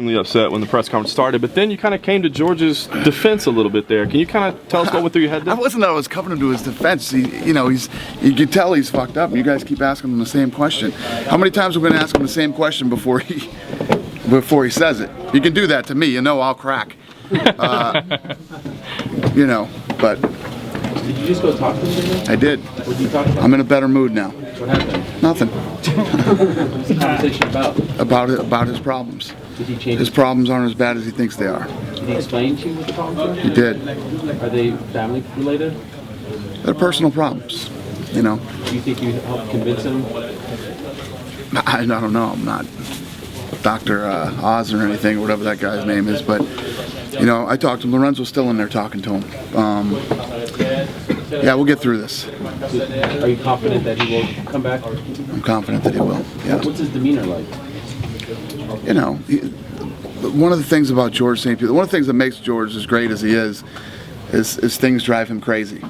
extremely upset when the press conference started, but then you kind of came to George's defense a little bit there. Can you kind of tell us what went through your head there? I wasn't that I was coming to his defense. You can tell he's fucked up, and you guys keep asking him the same question. How many times are we going to ask him the same question before he says it? You can do that to me, you know I'll crack. But... Did you just go talk to him today? I did. What did you talk about? I'm in a better mood now. What happened? Nothing. What's the conversation about? About his problems. Did he change? His problems aren't as bad as he thinks they are. Did he explain to you what the problems are? He did. Are they family related? They're personal problems, Do you think you helped convince him? I don't know. I'm not Dr. Oz or anything, or whatever that guy's name is, but I talked to him. Lorenzo's still in there talking to him. Yeah, we'll get through this. Are you confident that he will come back? I'm confident that he will. Yeah. What's his demeanor like? One of the things about George St-Pierre, one of the things that makes George as great as he is things drive him crazy.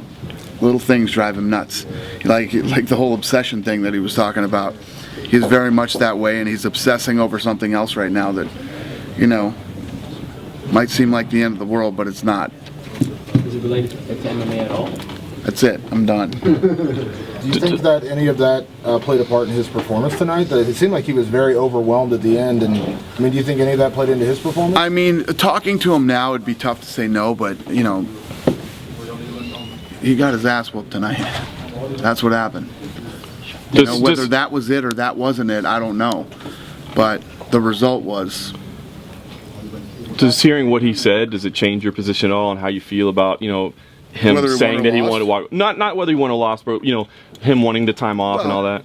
Little things drive him nuts. Like the whole obsession thing that he was talking about. He's very much that way, and he's obsessing over something else right now that, might seem like the end of the world, but it's not. Is it related to MMA at all? That's it. I'm done. Do you think that any of that played a part in his performance tonight? That it seemed like he was very overwhelmed at the end, and do you think any of that played into his performance? Talking to him now, it'd be tough to say no, but he got his ass whooped tonight. That's what happened. Whether that was it or that wasn't it, I don't know. But the result was. Just hearing what he said, does it change your position at all on how you feel about, him saying that he wanted to walk? Not whether he won or lost, but, him wanting the time off and all that?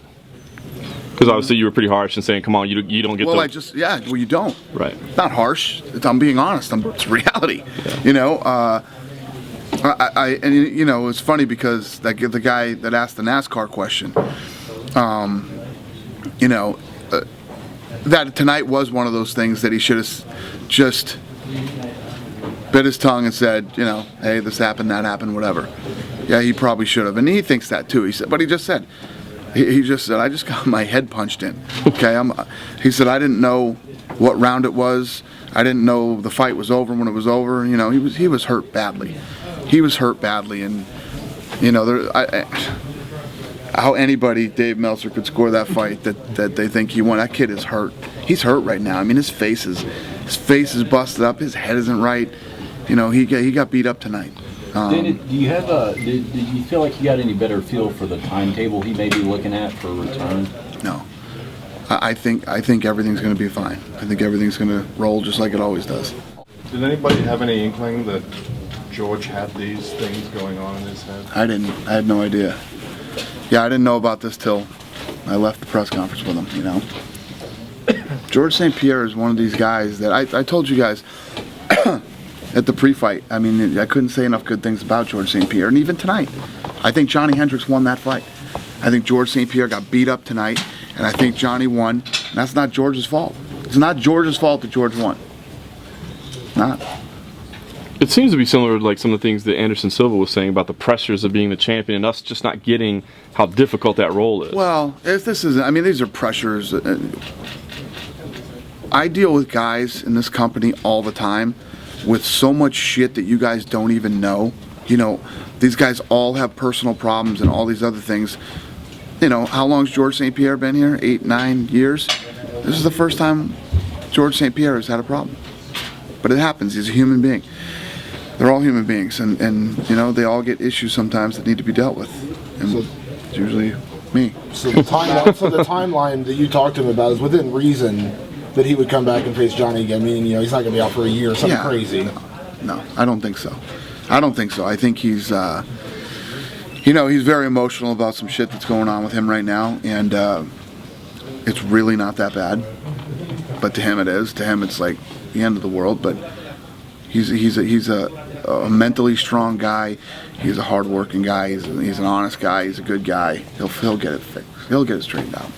Because obviously you were pretty harsh in saying, come on, you don't get you don't. Right. Not harsh. I'm being honest. It's reality. Yeah. It's funny because the guy that asked the NASCAR question, that tonight was one of those things that he should have just bit his tongue and said, hey, this happened, that happened, whatever. Yeah, he probably should have, and he thinks that too. He said, but he just said, I just got my head punched in. Okay, he said I didn't know what round it was. I didn't know the fight was over when it was over. He was hurt badly. He was hurt badly, and how anybody, Dave Meltzer, could score that fight that they think he won. That kid is hurt. He's hurt right now. His face is busted up. His head isn't right. He got beat up tonight. Did you feel like he got any better feel for the timetable he may be looking at for return? No. I think everything's going to be fine. I think everything's going to roll just like it always does. Did anybody have any inkling that George had these things going on in his head? I didn't. I had no idea. Yeah, I didn't know about this till I left the press conference with him, George St-Pierre is one of these guys that I told you guys at the pre-fight. I couldn't say enough good things about George St-Pierre, and even tonight. I think Johnny Hendricks won that fight. I think George St-Pierre got beat up tonight, and I think Johnny won, and that's not George's fault. It's not George's fault that George won. Not. It seems to be similar to like some of the things that Anderson Silva was saying about the pressures of being the champion and us just not getting how difficult that role is. Well, these are pressures. I deal with guys in this company all the time with so much shit that you guys don't even know. These guys all have personal problems and all these other things. How long's George St-Pierre been here? 8, 9 years? This is the first time George St-Pierre has had a problem. But it happens. He's a human being. They're all human beings, and they all get issues sometimes that need to be dealt with, and it's usually me. So the timeline that you talked to him about is within reason that he would come back and face Johnny again, meaning he's not going to be out for a year or something crazy. No, I don't think so. I think he's he's very emotional about some shit that's going on with him right now, and it's really not that bad. But to him it is. To him it's like the end of the world, but he's a mentally strong guy. He's a hard-working guy. He's an honest guy. He's a good guy. He'll get it fixed. He'll get it straightened out.